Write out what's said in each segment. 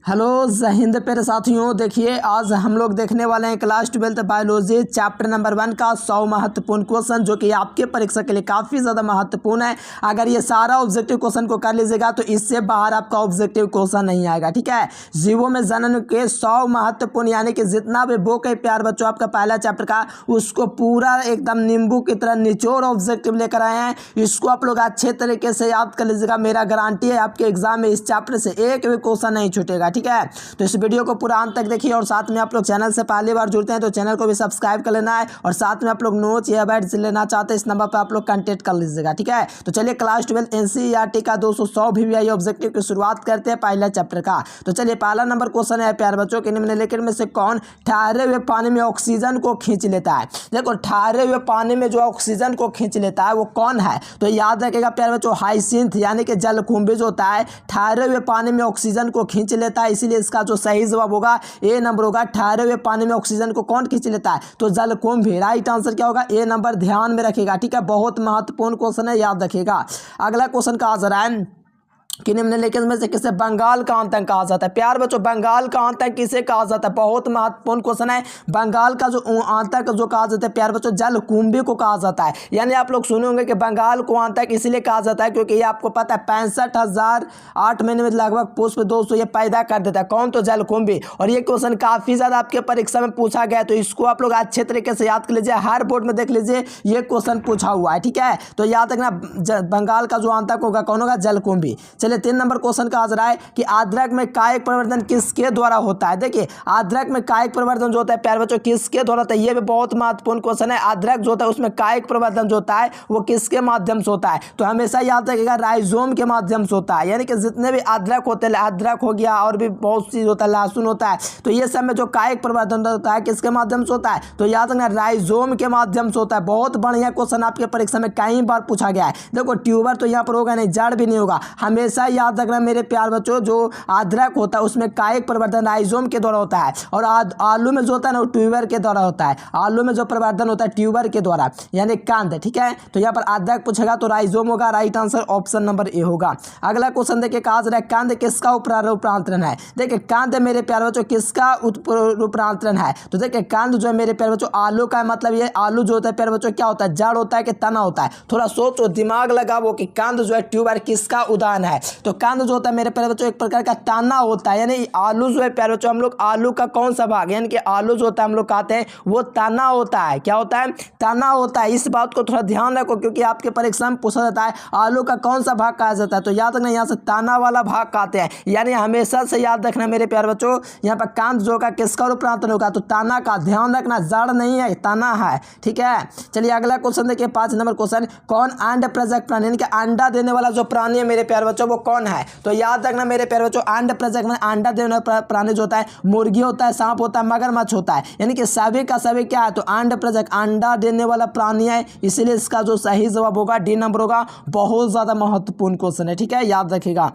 Hello जय हिंद प्यारे साथियों। देखिए आज हम लोग देखने वाले हैं क्लास 12 बायोलॉजी चैप्टर नंबर 1 का 100 महत्वपूर्ण क्वेश्चन, जो कि आपके परीक्षा के लिए काफ़ी ज़्यादा महत्वपूर्ण है। अगर ये सारा ऑब्जेक्टिव क्वेश्चन को कर लीजिएगा तो इससे बाहर आपका ऑब्जेक्टिव क्वेश्चन नहीं आएगा। ठीक है, जीवों में जनन के 100 महत्वपूर्ण, यानी कि जितना भी बुक है प्यार बच्चों आपका पहला चैप्टर का, उसको पूरा एकदम नींबू की तरह निचोड़ ऑब्जेक्टिव लेकर आए हैं। इसको आप लोग अच्छे तरीके से याद कर लीजिएगा। मेरा गारंटी है आपके एग्जाम में इस चैप्टर से एक भी क्वेश्चन नहीं छूटेगा। ठीक है, तो इस वीडियो को पूरा अंत तक देखिए और साथ में आप लोग चैनल से पहली बार जुड़ते हैं तो चैनल को भी सब्सक्राइब कर लेना है, और साथ में आप लोग नोट्स या बैट्स लेना चाहते हैं इस नंबर पर आप लोग कांटेक्ट कर लीजिएगा। ठीक है, तो चलिए क्लास 12 एनसीईआरटी का 200 VVI ऑब्जेक्टिव की शुरुआत करते हैं पहला चैप्टर का। तो चलिए पहला नंबर क्वेश्चन है प्यार बच्चों के निम्नलिखित में से कौन ठहरे हुए पानी में ऑक्सीजन को खींच लेता है। देखो ठहरे हुए पानी में जो ऑक्सीजन को खींच लेता है वो कौन है, तो याद रखिएगा प्यार बच्चों हाइसिंथ यानी कि जलकुंभी जो होता है ठहरे हुए पानी में ऑक्सीजन को खींच लेता है। इसीलिए इसका जो सही जवाब होगा ए नंबर होगा। ठहरे हुए पानी में ऑक्सीजन को कौन खींच लेता है, तो जलकुंभी। राइट आंसर क्या होगा, ए नंबर। ध्यान में रखिएगा। ठीक है, बहुत महत्वपूर्ण क्वेश्चन है, याद रखिएगा। अगला क्वेश्चन का आंसर है कि निम्नलिखित में से किसे बंगाल का आतंक कहा जाता है। प्यार बच्चों बंगाल का आतंक किसे कहा जाता है, बहुत महत्वपूर्ण क्वेश्चन है। बंगाल का जो आतंक जो कहा जाता है प्यार बच्चों जलकुंभी को कहा जाता है। यानी आप लोग सुने होंगे कि बंगाल को आतंक इसलिए कहा जाता है क्योंकि ये आपको पता है 65,000 8 महीने में लगभग पुष्प 200 ये पैदा कर देता है। कौन, तो जलकुंभी। और ये क्वेश्चन काफी ज्यादा आपके परीक्षा में पूछा गया है, तो इसको आप लोग अच्छे तरीके से याद कर लीजिए। हर बोर्ड में देख लीजिए ये क्वेश्चन पूछा हुआ है। ठीक है, तो याद रखना बंगाल का जो आतंक होगा कौन होगा, जलकुंभी। चलिए 3 नंबर क्वेश्चन का आंसर है कि आद्रक में कायिक परिवर्तन किसके द्वारा होता है। देखिए आद्रक में कायिक परिवर्तन जो होता है प्यार बच्चों किसके द्वारा होता है, ये भी बहुत महत्वपूर्ण क्वेश्चन है। आद्रक जो होता है उसमें कायिक परिवर्तन जो होता है वो किसके माध्यम से होता है, तो हमेशा याद रखिएगा राइजोम के माध्यम से होता है। यानी कि जितने भी अदरक होते हैं, अदरक हो गया और भी बहुत चीज होता है, लहसुन होता है, तो ये सब में जो कायिक परिवर्तन होता है किसके माध्यम से होता है, तो याद रखना राइजोम के माध्यम से होता है। बहुत बढ़िया क्वेश्चन आपके परीक्षा में कई बार पूछा गया है। देखो ट्यूबर तो यहाँ पर होगा नहीं, जड़ भी नहीं होगा। हमेशा याद रखना मेरे प्यार बच्चों जो अदरक होता है उसमें कायिक परिवर्तन राइजोम के द्वारा होता है, और आलू में जो होता है ना वो ट्यूबर के द्वारा होता है। आलू में जो परिवर्तन होता है ट्यूबर के द्वारा यानी कांद। ठीक है, तो यहाँ पर अदरक पूछेगा तो राइजोम होगा। Right answer option number A होगा। अगला क्वेश्चन देखिए कहा जा रहा है कांद किसका उपरूपांतरण है। देखिए कांद मेरे प्यार बच्चों किसका उपरूपांतरण है, तो देखिए कांद जो है मेरे प्यार बच्चों आलू का, मतलब ये आलू जो होता है प्यार बच्चों क्या होता है, जड़ होता है कि तना होता है। थोड़ा सोचो, दिमाग लगाओ कि कांद जो है ट्यूबर किसका उदाहरण है, तो कांद जो होता है मेरे प्यारे बच्चों एक प्रकार का तना होता है। यानी आलू जो है प्यारे बच्चों हम लोग आलू का कौन सा भाग, यानी कि आलू जो होता है हम लोग कहते हैं वो तना होता है। क्या होता है, तना होता है। इस बात को थोड़ा ध्यान रखो क्योंकि आपके परीक्षा में पूछा जाता है आलू का कौन सा भाग कहा जाता है, तो याद रखना यहाँ से तना वाला भाग कहते हैं। यानी हमेशा से याद रखना मेरे प्यारे बच्चों यहाँ पर कांद जो होगा किसका रूपांतरण होगा, तो तना का। ध्यान रखना जड़ नहीं है, तना है। ठीक है, चलिए अगला क्वेश्चन देखिए 5 नंबर क्वेश्चन, कौन अंड प्रजक प्राणी यानी कि अंडा देने वाला जो प्राणी है मेरे प्यारे बच्चों वो कौन है, तो याद रखना मेरे प्यारे बच्चों अंड प्रजक में अंडा देने वाला प्राणी जो होता है मुर्गी होता है, सांप होता है, मगरमच्छ होता है। यानी कि सभी का सभी क्या है, तो अंड प्रजक अंडा देने वाला प्राणी है। इसीलिए इसका जो सही जवाब होगा डी नंबर होगा। बहुत ज्यादा महत्वपूर्ण क्वेश्चन है। ठीक है, याद रखिएगा।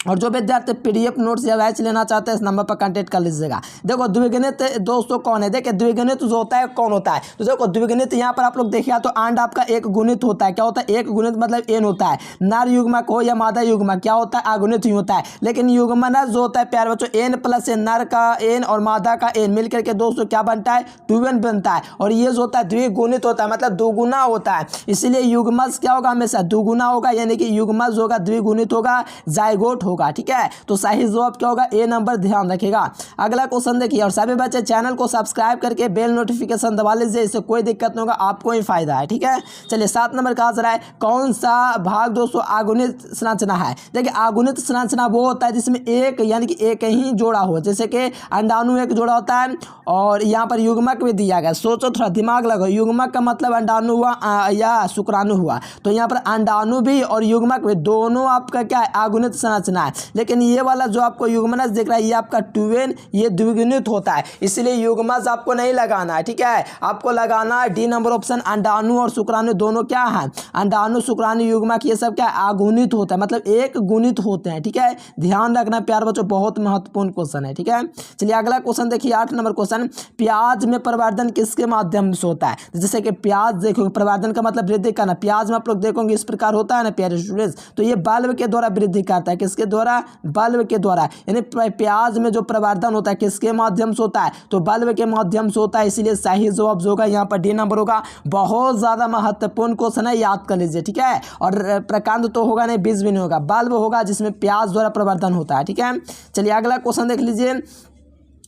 और जो विद्यार्थी पीडीएफ नोट्स या बैच लेना चाहते हैं इस नंबर पर कांटेक्ट कर लीजिएगा। देखो द्विगुणित दोस्तों कौन है, देखिए द्विगुणित जो होता है कौन होता है, तो देखो द्विगुणित यहाँ पर आप लोग देखिए तो अंड आपका एक गुणित होता है। क्या होता है, एक गुणित मतलब एन होता है। नर युग्मक हो या मादा युग्मक क्या होता है, अगुणित ही होता है। लेकिन युग्मनज जो होता है प्यारे बच्चों एन प्लस एन, नर का एन और मादा का एन मिलकर के दोस्तों क्या बनता है, 2n बनता है। और ये जो होता है द्विगुणित होता है, मतलब दोगुना होता है। इसीलिए युग्मज क्या होगा, हमेशा दोगुना होगा। यानी कि युग्मज होगा, द्विगुणित होगा, जाइगोट होगा। ठीक है, तो सही जवाब क्या होगा, ए नंबर। ध्यान रखिएगा। अगला क्वेश्चन देखिए, और सभी बच्चे चैनल को सब्सक्राइब करके बेल नोटिफिकेशन दबा लीजिए, इससे कोई दिक्कत नहीं होगा, आपको ही फायदा है। ठीक है, चलिए 7 नंबर का आंसर है कौन सा भाग दोस्तों आगुणित संरचना है। देखिए आगुणित संरचना वो होता है जिसमें एक यानी कि एक ही जोड़ा हो, जैसे कि अंडाणु एक जोड़ा होता है और यहाँ पर युग्मक भी दिया गया। सोचो, थोड़ा दिमाग लगाओ, युग्मक का मतलब अंडाणु हुआ या शुक्राणु हुआ, तो यहाँ पर अंडाणु भी और युग्मक भी दोनों आपका क्या है, आगुणित संरचना है। लेकिन ये वाला जो आपको युग्मनज दिख रहा है ये आपका 2n, ये द्विगुणित होता है। इसलिए युग्मज आपको नहीं लगाना है। ठीक है, आपको लगाना है डी नंबर ऑप्शन। अंडाणु और शुक्राणु दोनों क्या है, अंडाणु शुक्राणु युग्मक ये सब क्या आगुणित होता है, मतलब एक गुणित होते हैं। ठीक है, ध्यान रखना प्यार बच्चों, बहुत महत्वपूर्ण क्वेश्चन है। ठीक है, चलिए अगला क्वेश्चन देखिए 8 नंबर क्वेश्चन, प्याज में परिवर्तन किसके माध्यम से होता है। जैसे कि प्याज देखो, परिवर्तन का मतलब वृद्धि करना। प्याज में आप लोग देखोगे इस प्रकार होता है ना प्यारे स्टूडेंट्स, तो ये बल्ब के द्वारा वृद्धि करता है। किसके द्वारा? बल्ब के द्वारा। यानी प्याज में जो प्रवर्धन होता है किसके माध्यम से होता है? तो बल्ब के माध्यम से होता है, इसीलिए सही जवाब जो होगा यहाँ पर डी नंबर होगा। बहुत ज़्यादा महत्वपूर्ण क्वेश्चन है, याद कर लीजिए, ठीक है। और प्रकांड तो होगा नहीं, बीज भी नहीं होगा, बल्ब होगा जिसमें प्याज द्वारा प्रवर्धन होता है, ठीक है। चलिए अगला क्वेश्चन देख लीजिए।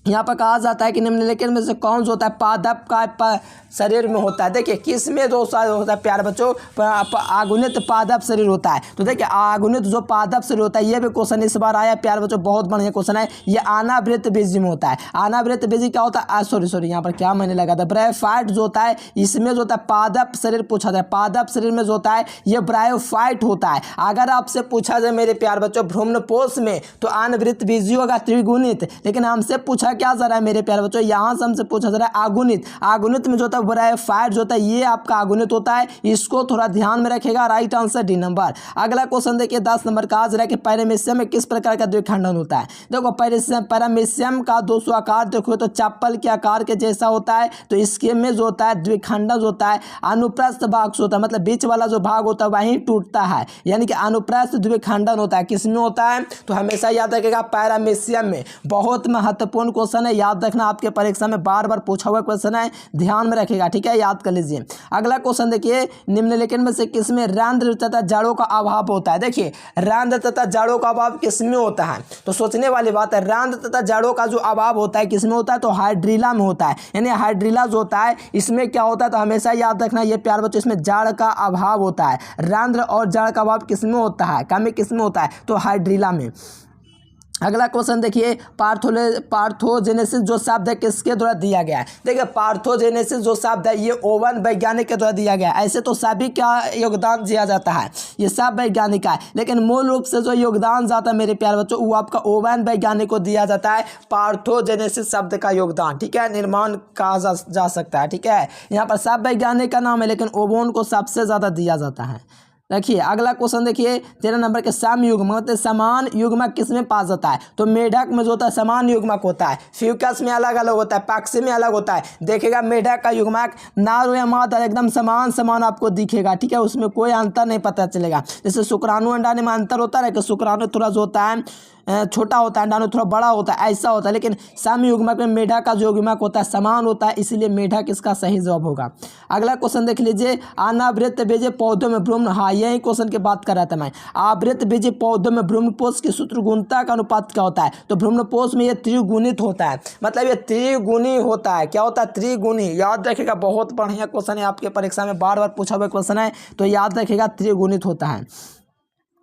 यहाँ पर कहा जाता है कि निम्नलिखित में से कौन सा होता है पादप का शरीर में होता है? देखिए किसमें जो होता है प्यारे बच्चों, आगुनित पादप शरीर होता है। तो देखिए आगुनित जो पादप शरीर होता है, ये भी क्वेश्चन इस बार आया प्यारे बच्चों, बहुत बढ़िया क्वेश्चन है। ये अनावृत बीज में होता है। अनावृत बीज क्या होता है? सॉरी यहाँ पर क्या मैंने लगा था, ब्रायोफाइट जो होता है इसमें जो होता है पादप शरीर पूछा जाए, पादप शरीर में जो होता है ये ब्रायोफाइट होता है। अगर आपसे पूछा जाए मेरे प्यारे बच्चों भ्रूणपोष में, तो अनावृत बीज होगा त्रिगुणित, लेकिन हमसे पूछा क्या जा रहा है मेरे प्यारे बच्चों, यहाँ से हमसे पूछा जा रहा है आगुनित। आगुनित में जो होता है ब्रायोफाइट जो होता है ये आपका आगुनित होता है, इसको थोड़ा ध्यान में रखेगा। Right answer D number. अगला क्वेश्चन देखिए 10 नंबर का, आज रहा है कि पैरामीशियम में किस प्रकार का द्विखंडन होता है? देखो पैरामीशियम का दोस्तों आकार देखो तो चप्पल के आकार के जैसा होता है, तो इसके में जो होता है द्विखंडन जो होता है अनुप्रस्थ भाग से होता है, मतलब बीच वाला जो भाग होता है वहीं टूटता है, यानी कि अनुप्रस्थ द्विखंडन होता है। किसमें होता है? तो हमेशा याद रखेगा पैरामीशियम में। बहुत महत्वपूर्ण क्वेश्चन है, याद रखना, आपके परीक्षा में बार बार पूछा हुआ क्वेश्चन है, ध्यान में रखेगा, ठीक है, याद कर लीजिए। अगला क्वेश्चन देखिए, निम्नलिखित में से किसमें रंध्र तथा जड़ों का अभाव होता है? देखिए रंध्र तथा जड़ों का अभाव किसमें होता है? तो सोचने वाली बात है, रंध्र तथा जड़ों का जो अभाव होता है किसमें होता है? तो हाइड्रीला में होता है। यानी हाइड्रीला जो होता है इसमें क्या होता है? तो हमेशा याद रखना ये प्यार बच्चों, इसमें जड़ का अभाव होता है। रंध्र और जड़ का अभाव किसमें होता है? कमी किसमें होता है? तो हाइड्रीला में। अगला क्वेश्चन देखिए, पार्थोजेनेसिस जो शब्द है किसके द्वारा दिया गया है? देखिए पार्थोजेनेसिस जो शब्द है ये ओवन वैज्ञानिक के द्वारा दिया गया है। ऐसे तो सभी का योगदान दिया जाता है, ये सब वैज्ञानिक का है, लेकिन मूल रूप से जो योगदान जाता है मेरे प्यारे बच्चों वो आपका ओवन वैज्ञानिक को दिया जाता है। पार्थोजेनेसिस शब्द का योगदान, ठीक है, निर्माण कहा जा सकता है, ठीक है। यहाँ पर सब वैज्ञानिक का नाम है, लेकिन ओवन को सबसे ज़्यादा दिया जाता है। देखिए अगला क्वेश्चन देखिए 13 नंबर के सम युग्मक मतलब समान युग्मक किसमें पाया जाता है? तो मेढक में जो होता है समान युग्मक होता है, फ्यूकस में अलग अलग होता है, पक्षी में अलग होता है। देखिएगा मेढक का युग्मक नर या मादा एकदम समान आपको दिखेगा, ठीक है, उसमें कोई अंतर नहीं पता चलेगा। जैसे शुक्राणु अंडाणु में अंतर होता है कि शुक्राणु थोड़ा जो होता है छोटा होता है, अंडाणु थोड़ा बड़ा होता है, ऐसा होता है, लेकिन सम युग्मक में मेढक का जो युग्मक होता है समान होता है, इसीलिए मेढक इसका सही जवाब होगा। अगला क्वेश्चन देख लीजिए, अनावृत बीजीय पौधों में भ्रूण, हाँ यही क्वेश्चन की बात कर रहा था मैं। आवृत बीजीय पौधों में भ्रूणपोष की सूत्रगुणता का अनुपात क्या होता है? तो भ्रूणपोष में ये त्रिगुणित होता है, मतलब ये त्रिगुणी होता है। क्या होता है? त्रिगुणी। याद रखिएगा, बहुत बढ़िया क्वेश्चन है, आपके परीक्षा में बार बार पूछा हुआ क्वेश्चन है, तो याद रखिएगा त्रिगुणित होता है।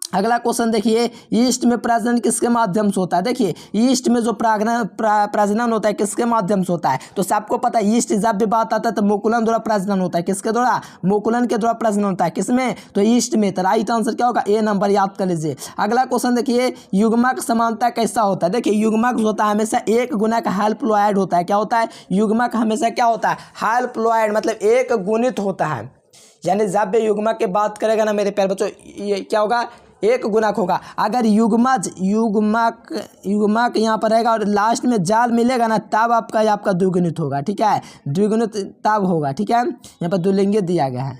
अगला क्वेश्चन देखिए, ईस्ट में प्रजनन किसके माध्यम से होता है? देखिए ईस्ट में जो प्रजनन होता है किसके माध्यम से होता है? तो सबको पता है ईस्ट जब भी बात आता है तो मुकुलन द्वारा प्रजनन होता है। किसके द्वारा? मुकुलन के द्वारा प्रजनन होता है। किसमें? तो ईस्ट में। तो राइट आंसर क्या होगा? ए नंबर, याद कर लीजिए। अगला क्वेश्चन देखिए, युग्मक समानता कैसा होता है? देखिए युग्मक जो होता है हमेशा एक गुना का हैप्लॉइड होता है। क्या होता है? युग्मक हमेशा क्या होता है? हैप्लॉइड, मतलब एक गुणित होता है। यानी जब भी युग्मक की बात करेगा ना मेरे प्यारे बच्चों, ये क्या होगा? एक गुणक होगा। अगर युग्मक यहाँ पर रहेगा और लास्ट में जाल मिलेगा ना, तब आपका द्विगुणित होगा, ठीक है, द्विगुणित तब होगा, ठीक है। यहाँ पर द्विलिंगी दिया गया है,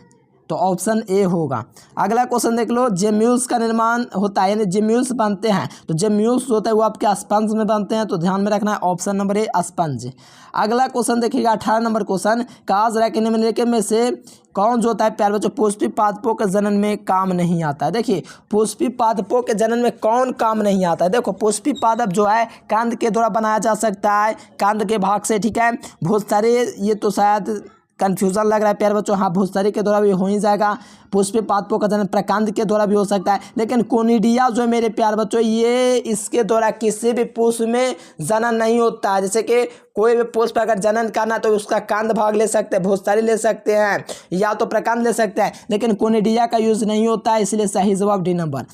तो ऑप्शन ए होगा। अगला क्वेश्चन देख लो, जेम्यूल्स का निर्माण होता है, यानी जेम्यूल्स बनते हैं, तो जेम्यूल्स होता है वो आपके स्पंज में बनते हैं, तो ध्यान में रखना है ऑप्शन नंबर ए स्पंज। अगला क्वेश्चन देखिएगा 18 नंबर क्वेश्चन, कहा जा रहा है कि निम्नलिखित में से कौन जो होता है प्यारे बच्चों पुष्पी पादपों के जनन में काम नहीं आता है? देखिए पुष्पी पादपों के जनन में कौन काम नहीं आता है? देखो पुष्पी पादप जो है कंद के द्वारा बनाया जा सकता है, कंद के भाग से, ठीक है। भूस्तरी, ये तो शायद कन्फ्यूजन लग रहा है प्यारे बच्चों, हाँ भूस्तरी के द्वारा भी हो ही जाएगा। पुष्पी पादपों का जनन प्रकांड के द्वारा भी हो सकता है, लेकिन कोनिडिया जो है मेरे प्यारे बच्चों, ये इसके द्वारा किसी भी पुष्प में जनन नहीं होता है। जैसे कि कोई भी पुष्प अगर जनन करना तो उसका कांड भाग ले सकते हैं, भूस्तरी ले सकते हैं या तो प्रकांड ले सकते हैं, लेकिन कोनिडिया का यूज नहीं होता है, इसलिए सही जवाब डी नंबर।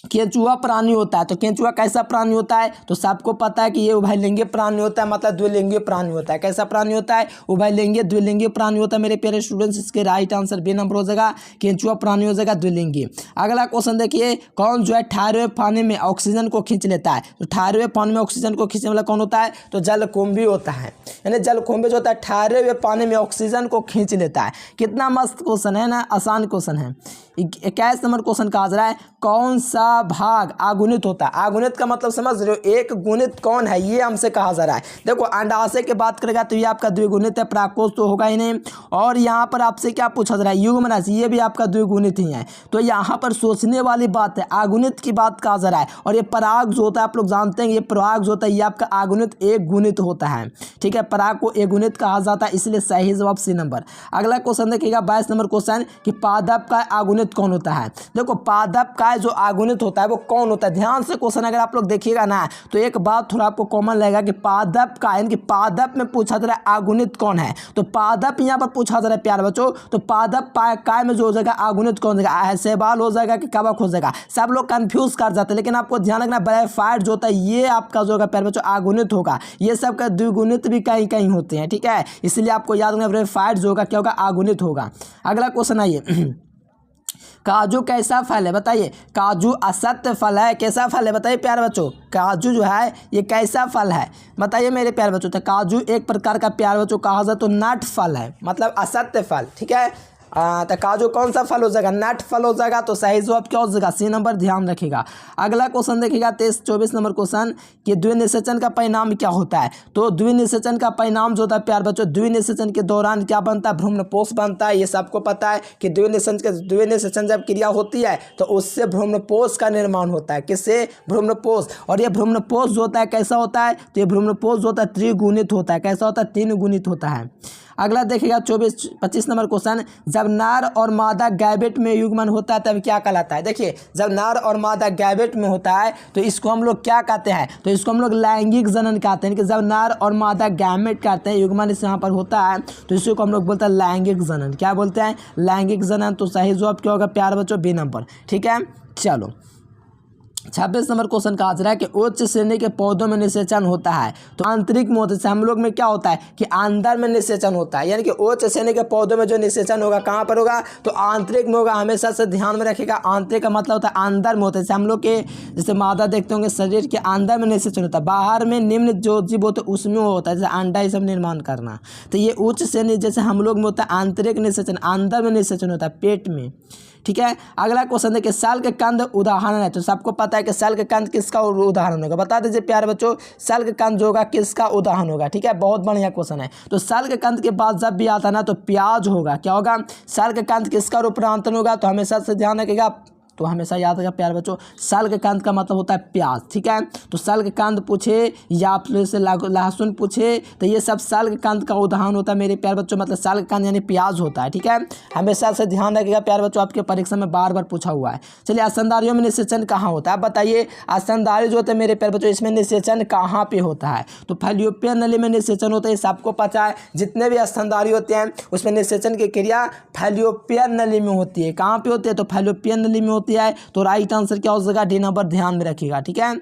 केंचुआ प्राणी होता है, तो केंचुआ कैसा प्राणी होता है? तो सबको पता है कि ये उभयलिंगी प्राणी होता है, मतलब द्विलिंगी प्राणी होता है। कैसा प्राणी होता है? उभयलिंगी द्विलिंगी प्राणी होता है मेरे प्यारे स्टूडेंट्स। इसके राइट आंसर बी नंबर हो जाएगा, केंचुआ प्राणी हो जाएगा द्विलिंगी। अगला क्वेश्चन देखिए, कौन जो है 18वें पानी में ऑक्सीजन को खींच लेता है? तो 18वें पानी में ऑक्सीजन को खींचने वाला कौन होता है? तो जलकुंभी होता है, यानी जलकुंभी जो होता है 18वें पानी में ऑक्सीजन को खींच लेता है। कितना मस्त क्वेश्चन है ना, आसान क्वेश्चन है। 21 नंबर क्वेश्चन कहा जा रहा है, कौन सा का भाग अगुणित होता है। अगुणित का मतलब समझ रहे हो, एक गुणित कौन है ये हमसे कहा जा रहा है। देखो अंडाशय की बात करेगा तो ये आपका द्विगुणित है, पराकोष तो होगा ही नहीं। और यहाँ पर आपसे क्या पूछा जा रहा है, युग्म राशि, ये भी आपका द्विगुणित ही है। तो यहाँ पर सोचने वाली बात है, अगुणित की बात कहा जा रहा है। और ये पराग जो होता है आप लोग जानते हैं, ये पराग जो होता है ये आपका अगुणित एक गुणित होता है, ठीक है। पराग को एक गुणित कहा जाता है, इसलिए सही जवाब सी नंबर। अगला क्वेश्चन देखिएगा 22 नंबर क्वेश्चन कि पादप का अगुणित कौन होता है। देखो पादप का जो अगुणित होता है वो कौन होता है, ध्यान से क्वेश्चन अगर आप लोग देखिएगा ना तो एक बात थोड़ा आपको कॉमन लगेगा कि पादप का, यानी कि पादप में पूछा जा रहा है अगुणित कौन है। तो पादप यहाँ पर पूछा जा रहा है प्यार बच्चों, तो पादप काय में जो हो जाएगा अगुणित कौन हो जाएगा, शैवाल हो जाएगा कि कवक हो जाएगा। सब लोग कंफ्यूज कर जाते हैं, लेकिन आपको ध्यान रखना ब्रायोफाइट जो होता है ये आपका जो होगा प्यार बच्चों अगुणित होगा। ये सब का द्विगुणित भी कहीं कहीं होते हैं, ठीक है। इसलिए आपको याद रखना ब्रायोफाइट जो होगा क्या होगा, अगुणित होगा। अगला क्वेश्चन आइए, काजू कैसा फल है, बताइए। काजू असत्य फल है, कैसा फल है बताइए प्यारे बच्चों। काजू जो है ये कैसा फल है बताइए मेरे प्यारे बच्चों। तो काजू एक प्रकार का प्यारे बच्चों कहा जाए तो नट फल है, मतलब असत्य फल, ठीक है। तो काजू कौन सा फल हो जाएगा, नट फल हो जाएगा। तो सही जवाब क्या हो जाएगा, सी नंबर, ध्यान रखिएगा। अगला क्वेश्चन देखिएगा 23-24 नंबर क्वेश्चन कि द्विनिषेचन का परिणाम क्या होता है। तो द्विनिषेचन का परिणाम जो होता है प्यार बच्चों, द्विनिषेचन के दौरान क्या बनता है, भ्रूणपोष बनता है। ये सबको पता है कि द्विनिषेचन जब क्रिया होती है तो उससे भ्रूणपोष का निर्माण होता है, किससे, भ्रूणपोष। और ये भ्रूणपोष जो होता है कैसा होता है, तो ये भ्रूणपोष जो होता है त्रिगुणित होता है, कैसा होता है, तीन गुणित होता है। अगला देखिएगा 24-25 नंबर क्वेश्चन, जब नर और मादा गैमेट में युग्मन होता है तब क्या कहलाता है। देखिए जब नर और मादा गैमेट में होता है तो इसको हम लोग क्या कहते हैं, तो इसको हम लोग लैंगिक जनन कहते हैं। कि जब नर और मादा गैमेट कहते हैं, युग्मन इस यहाँ पर होता है तो इसी को हम लोग बोलते हैं लैंगिक जनन। क्या बोलते हैं, लैंगिक जनन। तो सही जवाब क्या होगा प्यारे बच्चों, बी नंबर, ठीक है। चलो 26 नंबर क्वेश्चन कहा जा रहा है कि उच्च श्रेणी के पौधों में निषेचन होता है तो आंतरिक में होता है। हम लोग में क्या होता है कि अंदर में निषेचन होता है, यानी कि उच्च श्रेणी के पौधों में जो निषेचन होगा कहाँ पर होगा, तो आंतरिक में होगा। हमेशा से ध्यान में रखिएगा, आंतरिक का मतलब होता है अंदर में होता है। जैसे हम लोग के जैसे मादा देखते होंगे शरीर के अंदर में निषेचन होता है, बाहर में निम्न जो जीव होता है उसमें होता है, जैसे अंडा ये सब निर्माण करना। तो ये उच्च श्रेणी जैसे हम लोग में होता है आंतरिक निषेचन, अंदर में निषेचन होता है पेट में, ठीक है। अगला क्वेश्चन देखिए, साल के कंद उदाहरण है। तो सबको पता है कि साल के कंद किसका उदाहरण होगा, बता दीजिए प्यारे बच्चों। साल के कंद जो होगा किसका उदाहरण होगा, ठीक है। बहुत बढ़िया क्वेश्चन है। तो साल के कंद के बाद जब भी आता है ना तो प्याज होगा। क्या होगा, साल के कंद किसका रूपांतरण होगा, तो हमेशा से ध्यान रखिएगा। तो हमेशा याद रखिएगा प्यारे बच्चों, साल के कंद का मतलब होता है प्याज, ठीक है। तो साल के कंद पूछे या फिर से लहसुन पूछे तो ये सब साल के कंद का उदाहरण होता है मेरे प्यारे बच्चों, मतलब साल के कंद यानी प्याज होता है, ठीक है। हमेशा से ध्यान रखिएगा प्यारे बच्चों, आपके परीक्षा में बार बार पूछा हुआ है। चलिए स्तनधारियों में निषेचन कहाँ होता है, आप बताइए। स्तनधारी जो होते हैं मेरे प्यारे बच्चों, इसमें निषेचन कहाँ पे होता है, तो फैलोपियन नली में निषेचन होता है, सबको पता है। जितने भी स्तनधारी होते हैं उसमें निषेचन की क्रिया फैलोपियन नली में होती है। कहाँ पे होती है, तो फैलोपियन नली में होती है। तो राइट आंसर क्या हो जाएगा, डी नंबर, ध्यान में रखिएगा, ठीक है।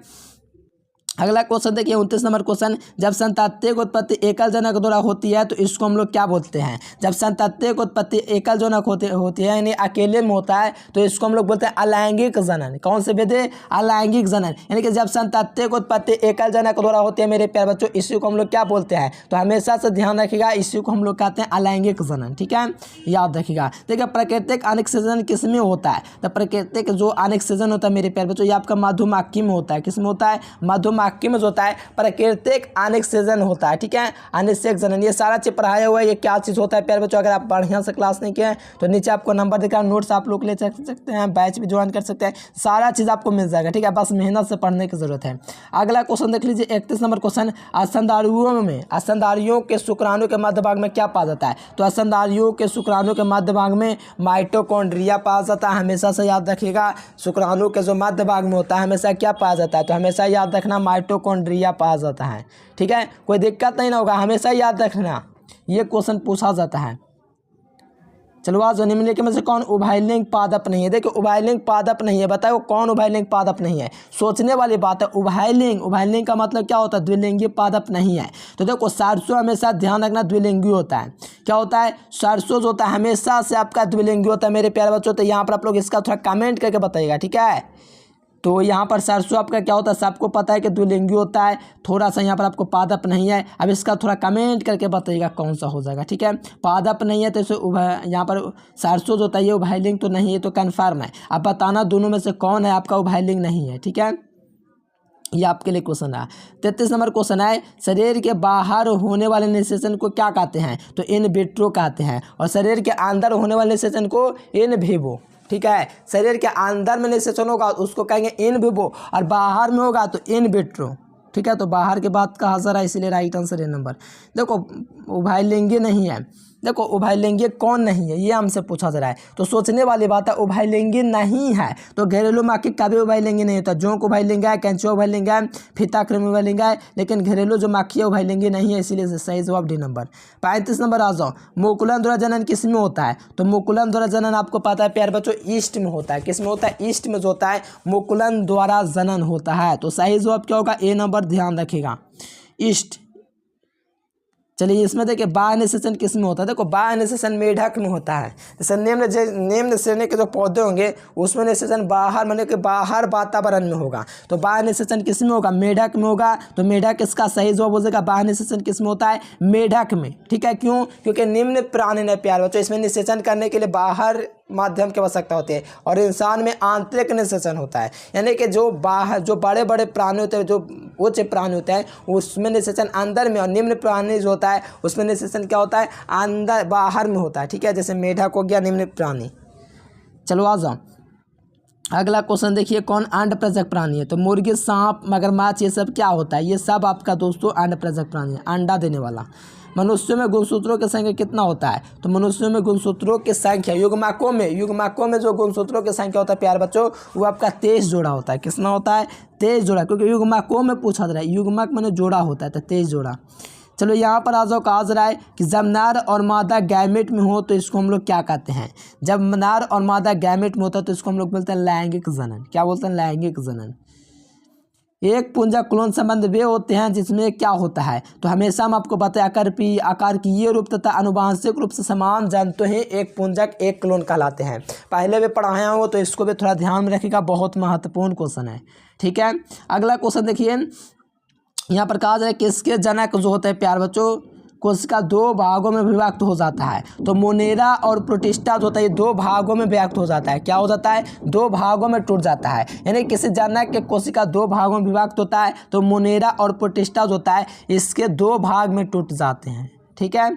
अगला क्वेश्चन देखिए 29 नंबर क्वेश्चन, जब संतात्विक उत्पत्ति एकल जनक द्वारा होती है तो इसको हम लोग क्या बोलते हैं। जब संतात्विक उत्पत्ति एकल जनक होती है यानी अकेले में होता है तो इसको हम लोग बोलते हैं अलैंगिक जनन। कौन से विधि, अलैंगिक जनन। यानी कि जब संतात्विक उत्पत्ति एकल जनक द्वारा होती है मेरे प्यारे बच्चों, इसी को हम लोग क्या बोलते हैं, तो हमेशा से ध्यान रखिएगा, इसी को हम लोग कहते हैं अलैंगिक जनन, ठीक है, याद रखिएगा। देखिए प्राकृतिक अनिषेचन किस में होता है, तो प्राकृतिक जो अनिषेचन होता है मेरे प्यारे बच्चों ये आपका मधुमक्खी में होता है। किस में होता है, मधुमक्खी में जो होता है प्राकृतिक अनिषेचन होता है, ठीक है, अनिषेचन। ये सारा चीज पढ़ाया हुआ है, ये क्या चीज होता है प्यारे बच्चों। अगर आप बढ़िया से क्लास नहीं किए तो नीचे आपको नंबर दिखा, नोट्स आप लोग ले सकते हैं, बैच भी ज्वाइन कर सकते हैं, सारा चीज आपको मिल जाएगा, ठीक है। बस मेहनत से पढ़ने की जरूरत है। अगला क्वेश्चन देख लीजिए 31 नंबर क्वेश्चन, स्तनधारियों के शुक्राणु के मध्य भाग में क्या पाया जाता है। तो स्तनधारियों के शुक्राणु के मध्य भाग में माइटोकॉन्ड्रिया पाया जाता है। हमेशा से याद रखिएगा, शुक्राणु के जो मध्य भाग में होता है हमेशा क्या पाया जाता है, तो हमेशा याद रखना माइटोकॉन्ड्रिया पाया जाता है, ठीक है। कोई दिक्कत नहीं ना होगा, हमेशा याद रखना, ये क्वेश्चन पूछा जाता है। चलो आज निम्नलिखित में से कौन उभयलिंग पादप नहीं है। देखिए उभयलिंग पादप नहीं है, बताओ कौन उभयलिंग पादप नहीं है। सोचने वाली बात है, उभयलिंग का मतलब क्या होता है, द्विलिंगी पादप नहीं है। तो देखो सरसों हमेशा ध्यान रखना द्विलिंगी होता है। क्या होता है, सरसों जो होता है हमेशा से आपका द्विलिंगी होता है मेरे प्यारे बच्चों। तो यहाँ पर आप लोग इसका थोड़ा कमेंट करके बताइएगा, ठीक है। तो यहाँ पर सरसों आपका क्या होता है, सबको पता है कि द्विलिंगी होता है। थोड़ा सा यहाँ पर आपको पादप नहीं है। अब इसका थोड़ा कमेंट करके बताइएगा कौन सा हो जाएगा, ठीक है। पादप नहीं है तो इसे यहाँ पर सरसों जो होता है ये उभयलिंग तो नहीं है, तो कन्फर्म है। अब बताना दोनों में से कौन है आपका उभयलिंग नहीं है, ठीक है। ये आपके लिए क्वेश्चन है। 33 नंबर क्वेश्चन है, शरीर के बाहर होने वाले निषेचन को क्या कहते हैं, तो इन विट्रो कहते हैं। और शरीर के अंदर होने वाले निषेचन को इन विवो, ठीक है। शरीर के अंदर में निषेचन होगा उसको कहेंगे इन विवो, और बाहर में होगा तो इन विट्रो, ठीक है। तो बाहर के बात कहा जा रहा है, इसलिए राइट आंसर है नंबर। देखो उभयलिंगी नहीं है, देखो उभयलिंगी कौन नहीं है ये हमसे पूछा जा रहा है, तो सोचने वाली बात है। उभयलिंगी नहीं है तो घरेलू माखी कभी उभयलिंगी नहीं होता। जोंक उभयलिंगी है, कैंचुआ उभयलिंगी है, फीताकृमि उभयलिंगी है, लेकिन घरेलू जो माखी है उभयलिंगी नहीं है, इसीलिए सही जवाब डी नंबर। 35 नंबर आ जाओ, मुकुलन द्वारा जनन किस में होता है, तो मुकुलन द्वारा जनन आपको पता है प्यार बच्चों ईस्ट में होता है। किस में होता है, ईस्ट में जो होता है मुकुलन द्वारा जनन होता है। तो सही जवाब क्या होगा, ए नंबर, ध्यान रखिएगा, ईस्ट। चलिए इसमें देखिए बाह्य निषेचन किस में होता है, देखो बाह्य निषेचन मेढक में होता है। जैसे निम्न श्रेणी के जो पौधे होंगे उसमें निषेचन बाहर माने कि बाहर वातावरण में होगा। तो बाह्य निषेचन किस में होगा, मेढक में होगा। तो मेढक इसका सही जवाब हो जाएगा। बाह्य निषेचन किस में होता है, मेढक में, ठीक है। क्यों, क्योंकि निम्न प्राणी ने प्यार बच्चों इसमें निषेचन करने के लिए बाहर माध्यम की आवश्यकता होती है, और इंसान में आंतरिक निषेचन होता है। यानी कि जो बाहर जो बड़े बड़े प्राणी होते हैं, जो उच्च प्राणी होते हैं उसमें निषेचन अंदर में, और निम्न प्राणी जो होता है उसमें निषेचन क्या होता है, अंदर बाहर में होता है, ठीक है। जैसे मेढक हो गया निम्न प्राणी। चलो आ जाओ अगला क्वेश्चन देखिए, कौन अंड प्रजक प्राणी है, तो मुर्गी, सांप, मगरमच्छ ये सब क्या होता है, ये सब आपका दोस्तों अंड प्रजक प्राणी है, अंडा देने वाला। मनुष्यों में गुणसूत्रों की संख्या कितना होता है, तो मनुष्यों में गुणसूत्रों की संख्या युग्मकों में जो गुणसूत्रों की संख्या होता है प्यार बच्चों वो आपका 23 जोड़ा होता है। कितना होता है, 23 जोड़ा, क्योंकि युग्मकों में पूछा जा रहा है, युग्मक मैंने जोड़ा होता है, तो 23 जोड़ा। चलो यहाँ पर आ जाओ, कहा जा रहा है कि जब नर और मादा गैमेट में हो तो इसको हम लोग क्या कहते हैं, जब नर और मादा गैमेट में होता है तो इसको हम लोग बोलते हैं लैंगिक जनन। क्या बोलते हैं, लैंगिक जनन। एक पुंजक क्लोन संबंध वे होते हैं जिसमें क्या होता है, तो हमेशा हम आपको बताया आकार की ये रूप तथा अनुवांशिक रूप से समान जंतु ही एक पुंजक एक क्लोन कहलाते हैं। पहले भी पढ़ाया हो तो इसको भी थोड़ा ध्यान में रखिएगा, बहुत महत्वपूर्ण क्वेश्चन है, ठीक है। अगला क्वेश्चन देखिए, यहाँ पर कहा जाए किसके जनक जो होते हैं प्यार बच्चों कोशिका 2 भागों में विभक्त हो जाता है, तो मोनेरा और प्रोटिस्टा जो होता है ये 2 भागों में विभक्त हो जाता है। क्या हो जाता है, 2 भागों में टूट जाता है। यानी किसी जनक के कोशिका 2 भागों में विभक्त होता है, तो मोनेरा और प्रोटिस्टा जो होता है इसके 2 भाग में टूट जाते हैं, ठीक है।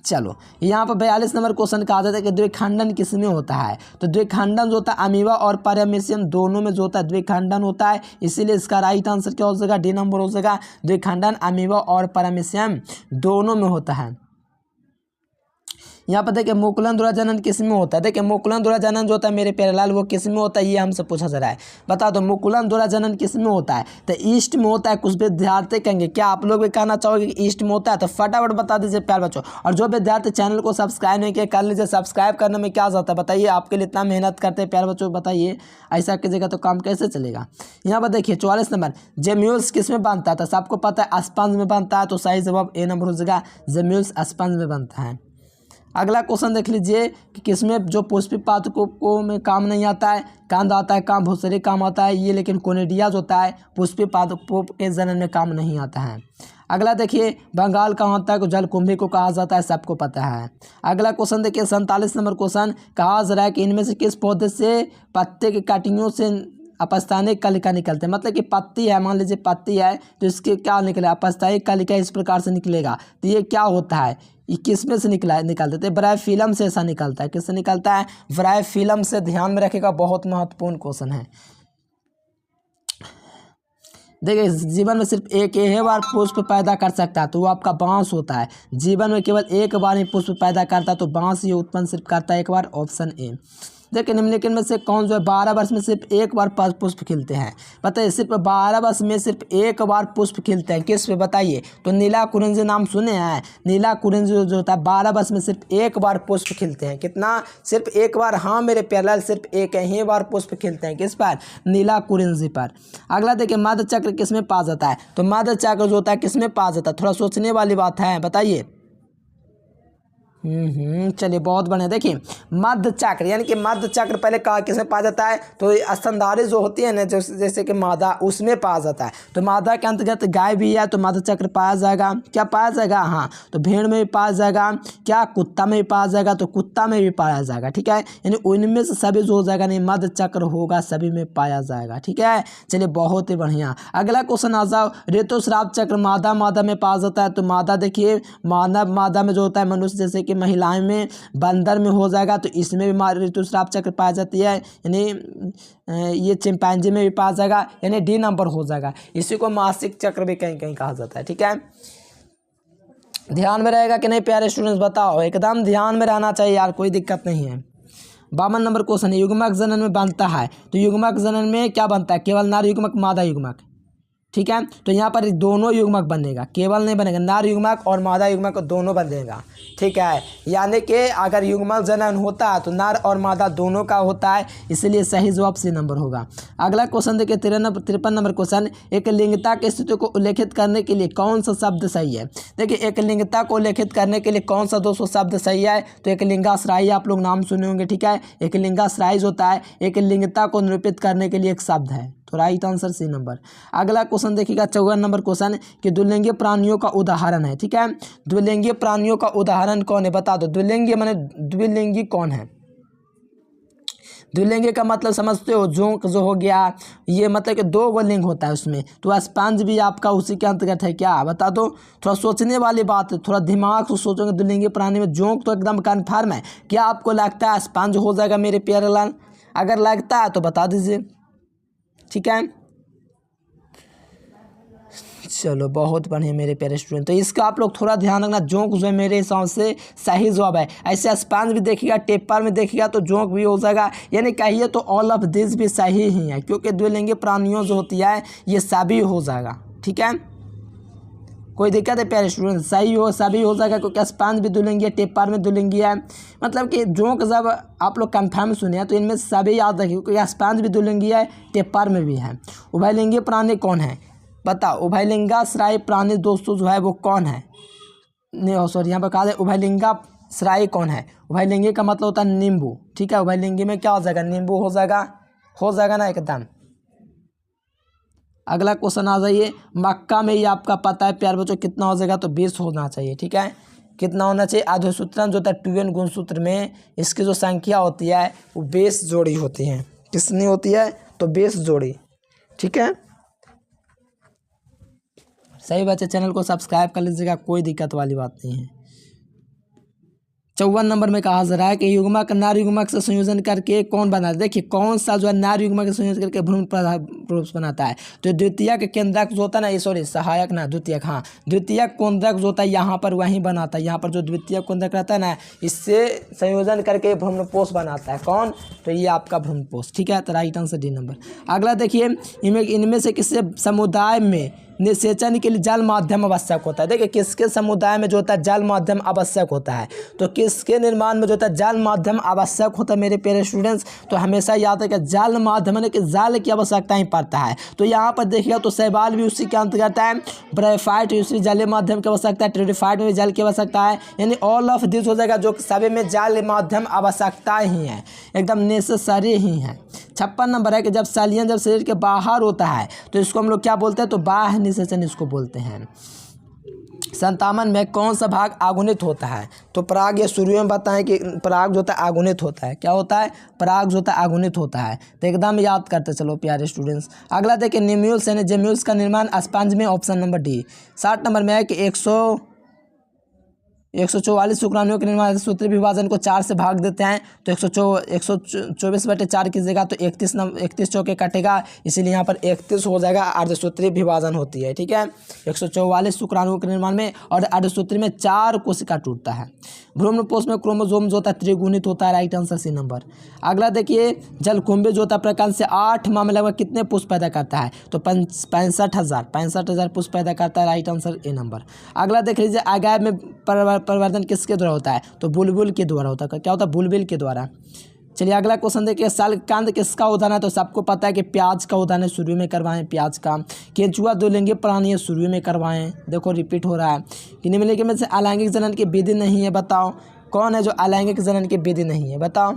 चलो यहाँ पर 42 नंबर क्वेश्चन कहा जाता है कि द्विखंडन किस में होता है, तो द्विखंडन जो होता है अमीबा और पैरामीशियम दोनों में जो होता है द्विखंडन होता है, इसीलिए इसका राइट आंसर क्या हो जाएगा, डी नंबर हो जाएगा। द्विखंडन अमीबा और पैरामीशियम दोनों में होता है। यहाँ पर देखिए मुकुलन द्वारा जनन किस में होता है, देखिए मुकुलन द्वारा जनन जो होता है मेरे प्यारे लाल वो किस में होता है ये हमसे पूछा जा रहा है। बता दो मुकुलन द्वारा जनन किस में होता है, तो ईस्ट में होता है। कुछ विद्यार्थी कहेंगे क्या आप लोग भी कहना चाहोगे कि ईस्ट में होता है, तो फटाफट बता दीजिए प्यार बच्चों। और जो विद्यार्थी चैनल को सब्सक्राइब नहीं किया कर लीजिए, सब्सक्राइब करने में क्या जाता है बताइए, आपके लिए इतना मेहनत करते हैं प्यार बच्चों, बताइए ऐसा कीजिएगा तो काम कैसे चलेगा। यहाँ पर देखिए 44 नंबर, जेम्यूल्स किस में बनता है, तो सबको पता है स्पंज में बनता है, तो सही जवाब ए नंबर हो जाएगा, जेम्यूल्स स्पंज में बनता है। अगला क्वेश्चन देख लीजिए कि किसमें जो पुष्पी पादपों में काम नहीं आता है, कांद आता है काम, भूसरी काम आता है ये, लेकिन कोनिडिया जो होता है पुष्पी पादपों के जनन में काम नहीं आता है। अगला देखिए बंगाल कहाँ होता है, जलकुंभी को कहा जाता है, सबको पता है। अगला क्वेश्चन देखिए 47 नंबर क्वेश्चन, कहा जा रहा है कि इनमें से किस पौधे से पत्ते की कटियों से अपस्थानिक कलिका निकलते हैं, मतलब कि पत्ती है, मान लीजिए पत्ती है तो इसके क्या निकलेगा, अपस्थानिक कलिका इस प्रकार से निकलेगा। तो ये क्या होता है, ये किस में से निकलते हैं, ब्रायोफिलम से ऐसा निकलता है। किससे निकलता है, ब्रायोफिलम से, ध्यान में रखिएगा, बहुत महत्वपूर्ण क्वेश्चन है। देखिए जीवन में सिर्फ एक ही बार पुष्प पैदा कर सकता है, तो वो आपका बांस होता है। जीवन में केवल एक बार ही पुष्प पैदा करता है, तो बांस ये उत्पन्न सिर्फ करता है एक बार, ऑप्शन ए। देखिए निम्नलिखित में से कौन जो है 12 वर्ष में सिर्फ एक बार पुष्प खिलते हैं, बताइए सिर्फ 12 वर्ष में सिर्फ एक बार पुष्प खिलते हैं, किस पे बताइए, तो नीला कुरिंज नाम सुने हैं, नीला कुरिंज जो होता है 12 वर्ष में सिर्फ एक बार पुष्प खिलते हैं। कितना, सिर्फ एक बार, हाँ मेरे प्यारे, सिर्फ एक ही बार पुष्प खिलते हैं, किस पर, नीला कुरिंज पर। अगला देखिए मध्य चक्र किस में पाया जाता है, तो मध्य चक्र जो होता है किस में पाया जाता है, थोड़ा सोचने वाली बात है, बताइए चलिए बहुत बढ़िया। देखिए मध्य चक्र यानी कि मध्य चक्र पहले कहा किसमें पाया जाता है, तो स्तनधारी जो होती है ना, जैसे कि मादा, उसमें पाया जाता है। तो मादा के अंतर्गत गाय भी है, तो मध्य चक्र पाया जाएगा। क्या पाया जाएगा, हाँ, तो भेड़ में भी पाया जाएगा, क्या कुत्ता में भी पाया जाएगा, तो कुत्ता में भी पाया जाएगा। ठीक है, यानी उनमें से सभी जो हो जाएगा नहीं, मध्य चक्र होगा, सभी में पाया जाएगा। ठीक है, चलिए बहुत ही बढ़िया। अगला क्वेश्चन आ जाओ, ऋतुस्राव चक्र मादा में पाया जाता है। तो मादा देखिए, मादा में जो होता है मनुष्य जैसे कि महिलाएं में, बंदर में हो जाएगा, तो इसमें भी ऋतुस्राव चक्र पाया जाती है, यानी ये चिंपैंजी में भी पाया जाएगा, यानी डी नंबर हो जाएगा। इसी को मासिक चक्र भी कहीं कहीं कहा जाता है। ठीक है, ध्यान में रहेगा कि नहीं प्यारे स्टूडेंट्स, बताओ, एकदम ध्यान में रहना चाहिए यार, कोई दिक्कत नहीं है। 52 नंबर क्वेश्चन है, युग्मक जनन में बनता है। तो युग्मक जनन में क्या बनता है, केवल नर युग्मक, मादा युग्मक। ठीक है, तो यहाँ पर दोनों युग्मक बनेगा, केवल नहीं बनेगा, नर युग्मक और मादा युग्मक दोनों बनेगा। ठीक है, यानी कि अगर युग्मक जनन होता है तो नर और मादा दोनों का होता है, इसलिए सही जवाब सी नंबर होगा। अगला क्वेश्चन देखिए 53 नंबर क्वेश्चन, एक लिंगता की स्थिति को उल्लेखित करने के लिए कौन सा शब्द सही है। देखिए एक लिंगता को उल्लेखित करने के लिए कौन सा 200 शब्द सही है, तो एक लिंगाश्रायी, आप लोग नाम सुने होंगे। ठीक है, एक लिंगाश्रायी होता है, एक लिंगता को निरूपित करने के लिए एक शब्द है, तो राइट आंसर सी नंबर। अगला क्वेश्चन देखिएगा 54 नंबर क्वेश्चन कि द्विलिंगी प्राणियों का उदाहरण है। ठीक है, द्विलिंगी प्राणियों का उदाहरण कौन है, बता दो। द्विलिंगी माने द्विलिंगी कौन है, द्विलिंगी का मतलब समझते हो, जोंक जो हो गया, ये मतलब कि 2 गो लिंग होता है उसमें, तो स्पंज भी आपका उसी के अंतर्गत है क्या, बता दो। थोड़ा सोचने वाली बात है, थोड़ा दिमाग से सोचोगे। द्विलिंगी प्राणी में जोंक तो एकदम कन्फर्म है। क्या आपको लगता है स्पंज हो जाएगा मेरे प्यारे लाल, अगर लगता है तो बता दीजिए। ठीक है, चलो बहुत बढ़िया मेरे प्यारे स्टूडेंट। तो इसका आप लोग थोड़ा ध्यान रखना, जोंक जो है मेरे हिसाब से सही जवाब है। ऐसे स्पंज भी देखिएगा, टेपर में देखिएगा तो जोंक भी हो जाएगा, यानी कहिए तो ऑल ऑफ दिस भी सही ही है, क्योंकि द्विलिंगी प्राणियों जो होती है ये सभी हो जाएगा। ठीक है, कोई दिक्कत है प्यारे स्टूडेंट, सही हो सभी हो जाएगा, क्योंकि स्पंज भी द्विलिंगी है, टेपर में द्विलिंगी है। मतलब कि जोंक जब आप लोग कंफर्म सुने तो इनमें सभी याद रखिए, क्योंकि स्पंज भी द्विलिंगी है, टेपर में भी है। उभयलिंगी प्राणी कौन है, बताओ। उभयलिंगाश्रायी प्राणी दोस्तों जो है वो कौन है, नहीं सॉरी, यहाँ पर कहा है उभयलिंगाश्रायी कौन है। उभयलिंगी का मतलब होता है नींबू। ठीक है, उभयलिंगी में क्या हो जाएगा, नींबू हो जाएगा ना एकदम। अगला क्वेश्चन आ जाइए, मक्का में ये आपका पता है प्यार बच्चों कितना हो जाएगा, तो 20 होना चाहिए। ठीक है, कितना होना चाहिए, आधुसूत्रम जो होता है 2n गुणसूत्र में इसकी जो संख्या होती है वो 20 जोड़ी होती है। कितनी होती है, तो 20 जोड़ी। ठीक है, सही बच्चे, चैनल को सब्सक्राइब कर लीजिएगा, कोई दिक्कत वाली बात नहीं है। 54 नंबर में कहा जा रहा है कि युग्मक नार युग्मक से संयोजन करके कौन बना है। देखिए कौन सा जो है नार युग्मक से संयोजन करके भ्रूण पुरुष बनाता है, तो द्वितीयक केंद्रक जो होता है ना, सॉरी सहायक ना द्वितीयक, हाँ द्वितीयक केंद्रक जो होता है यहाँ पर वहीं बनाता है, यहाँ पर जो द्वितीयक केंद्रक रहता है ना, इससे संयोजन करके भ्रूणपोष बनाता है। कौन, तो ये आपका भ्रूणपोष। ठीक है, तो राइट आंसर डी नंबर। अगला देखिए, इनमें से किसी समुदाय में निषेचन के लिए जल माध्यम आवश्यक होता है। देखिए किसके समुदाय में जो होता है जल माध्यम आवश्यक होता है, तो किसके निर्माण में जो होता है जल माध्यम आवश्यक होता है मेरे प्यारे स्टूडेंट्स, तो हमेशा याद है कि जल माध्यम यानी कि जल की आवश्यकता ही पड़ता है। तो यहाँ पर देखिएगा तो शैवाल भी उसी के अंतर्गत है, ब्रायोफाइट उसी जलीय माध्यम की आवश्यकता है, टेरिडोफाइट में भी जल की आवश्यकता है, यानी ऑल ऑफ दिस हो जाएगा, जो सभी में जल माध्यम आवश्यकता ही है, एकदम नेसेसरी ही है। 56 नंबर है कि जब सलियन जब शरीर के बाहर होता है तो इसको हम लोग क्या बोलते हैं, तो बाह्य निषेचन इसको बोलते हैं। 57 में कौन सा भाग आगुनित होता है, तो पराग, ये शुरू में बताएं कि पराग जो होता है आगुनित होता है। क्या होता है, पराग जो होता है आगुनित होता है, तो एकदम याद करते चलो प्यारे स्टूडेंट्स। अगला देखिए निम्यूल्स यानी जेम्यूल्स का निर्माण स्पंज में, ऑप्शन नंबर डी। 60 नंबर में है कि 144 शुक्राणुओं के निर्माण सूत्री विभाजन को 4 से भाग देते हैं, तो 124/4 कीजिएगा तो 31 चौके कटेगा, इसीलिए यहाँ पर 31 हो जाएगा। अर्धसूत्री विभाजन होती है। ठीक है, 144 शुक्राणुओं के निर्माण में, और अर्धसूत्री में 4 कोशिका टूटता है। भ्रूणपोष में क्रोमोसोम जो होता है त्रिगुणित होता है, राइट आंसर सी नंबर। अगला देखिए जलकुंभी जो होता है प्रकांड से 8 माह में लगभग कितने पुष्प पैदा करता है, तो 65,000 पुष्प पैदा करता है, राइट आंसर ए नंबर। अगला देख लीजिए अगायब में परिवर्तन किसके द्वारा होता है, तो बुलबुल के द्वारा होता है। क्या होता है, बुलबुल के द्वारा। चलिए अगला क्वेश्चन देखिए, सालकंद किसका उदाहरण है, तो सबको पता है कि प्याज का उदाहरण है, शुरू में करवाएं प्याज का। केंचुआ द्विलिंगी प्राणी है, शुरू में करवाएं। देखो रिपीट हो रहा है कि निम्नलिखित में से अलैंगिक जनन की विधि नहीं है, बताओ। कौन है जो अलैंगिक जनन की विधि नहीं है, बताओ।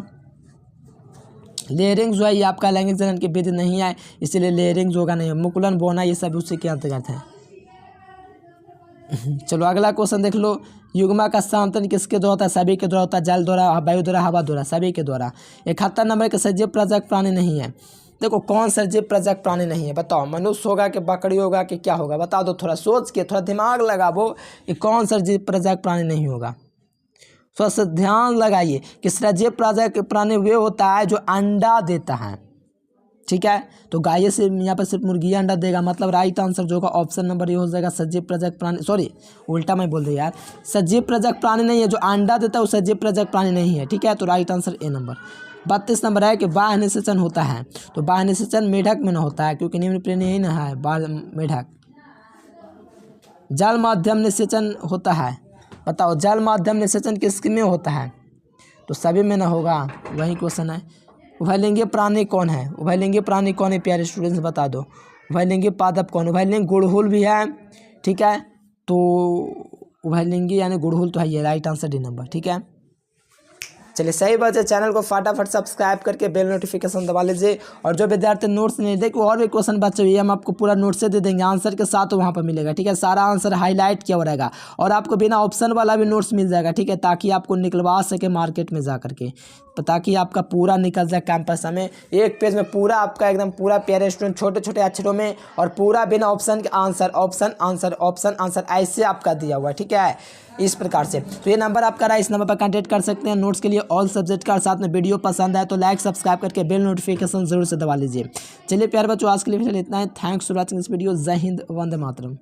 लेयरिंग जो है ये आपका अलैंगिक जनन की विधि नहीं है, इसीलिए लेयरिंग जो होगा नहीं है। मुकुलन बोना ये सब उसी के अंतर्गत है। चलो अगला क्वेश्चन देख लो। युग्मा का स्थानांतरण किसके द्वारा होता है? सभी के द्वारा होता है। जल द्वारा, वायु द्वारा, हवा द्वारा, सभी के द्वारा। 71 नंबर के सजीव प्रजक प्राणी नहीं है। देखो कौन सजीव प्रजक प्राणी नहीं है, बताओ। मनुष्य होगा कि बकरी होगा कि क्या होगा, बता दो। थोड़ा सोच के, थोड़ा दिमाग लगाओ कि कौन सजीव प्रजक प्राणी नहीं होगा। थोड़ा सा ध्यान लगाइए कि सजीव प्रजक प्राणी वे होता है जो अंडा देता है, ठीक है। तो गाय से यहाँ पर सिर्फ मुर्गियाँ अंडा देगा, मतलब राइट आंसर जो होगा ऑप्शन नंबर ये हो जाएगा सजीव प्रजक प्राणी। सॉरी उल्टा मैं बोल दिया यार, सजीव प्रजक प्राणी नहीं है। जो अंडा देता है वो सजीव प्रजक प्राणी नहीं है, ठीक है। तो right answer A number. 32 number है कि बाह्य निषेचन होता है। तो बाह्य निषेचन मेढक में न होता है, क्योंकि निम्न प्रेणी ही ना है मेढक। जल माध्यम निषेचन होता है, बताओ। जल माध्यम निषेचन किसके में होता है? तो सभी में ना होगा, वही क्वेश्चन है। उभयलिंगी प्राणी कौन है? उभयलिंगी प्राणी कौन है प्यारे स्टूडेंट्स, बता दो। उभयलिंगी पादप कौन? उभयलिंगी गुड़हुल भी है, ठीक है। तो उभयलिंगी यानी गुड़हुल तो है ये, राइट आंसर डी नंबर, ठीक है। चलिए सही बात है, चैनल को फटाफट सब्सक्राइब करके बेल नोटिफिकेशन दबा लीजिए। और जो विद्यार्थी नोट्स नहीं देखे और भी क्वेश्चन बचे हुए हम आपको पूरा नोट से दे देंगे, आंसर के साथ वहाँ पर मिलेगा, ठीक है। सारा आंसर हाईलाइट किया रहेगा और आपको बिना ऑप्शन वाला भी नोट्स मिल जाएगा, ठीक है, ताकि आपको निकलवा सके मार्केट में जा करके, ताकि आपका पूरा निकल जाए कैंपस में। एक पेज में पूरा आपका एकदम पूरा प्यारे स्टूडेंट छोटे छोटे अक्षरों में और पूरा बिना ऑप्शन के answer, option answer, option answer ऐसे आपका दिया हुआ है, ठीक है, इस प्रकार से। तो ये नंबर आपका रहा, इस नंबर पर कांटेक्ट कर सकते हैं नोट्स के लिए। ऑल सब्जेक्ट का साथ में वीडियो पसंद आए तो लाइक सब्सक्राइब करके बेल नोटिफिकेशन जरूर से दबा लीजिए। चलिए प्यारे बच्चों आज के लिए फिलहाल इतना है। Thanks for watching this video. जय हिंद, वंदे मातरम।